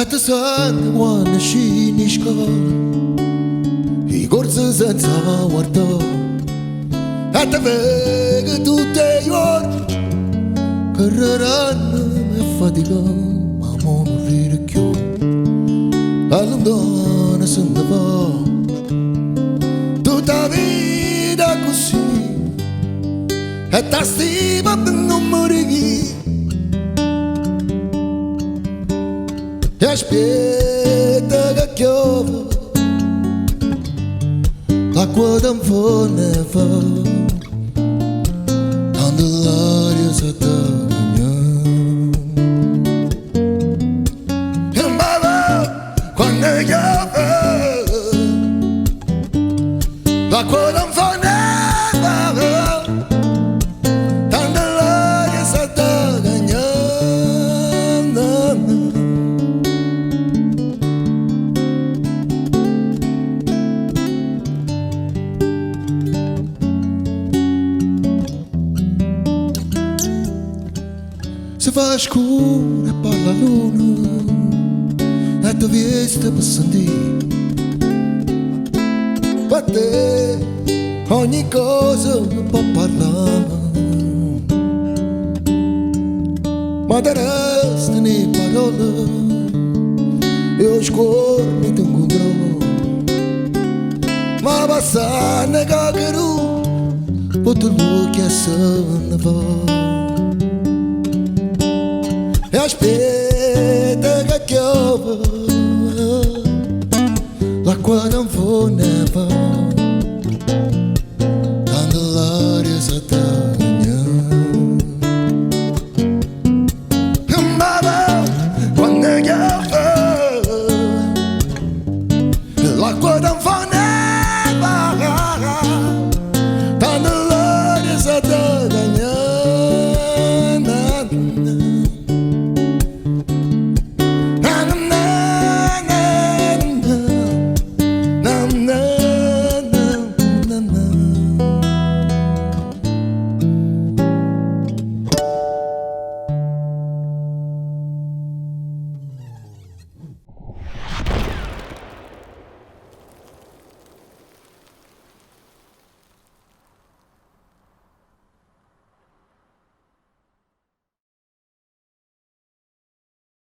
Atë sa në muanë shi një shkallë I gorë zë ca wartë Atë vegë tu te jorë Kërëranë me fatiga Ma monë rrirë kjo All'undone se ne va Tutta vita così E ta stima per non morire E aspetta che piove L'acqua da un forno fa Quando l'aria si attaglia E non va quando piove L'acqua da un forno fa Quando l'aria si attaglia Se fa scuro e parla luna E tu vieste per sentire Per te ogni cosa può parlare Ma te resta ne parole E o scuore mi ti incontrò Ma passa ne caccheru Potrò che se ne va E aspetta che piove L'acqua non fa ne va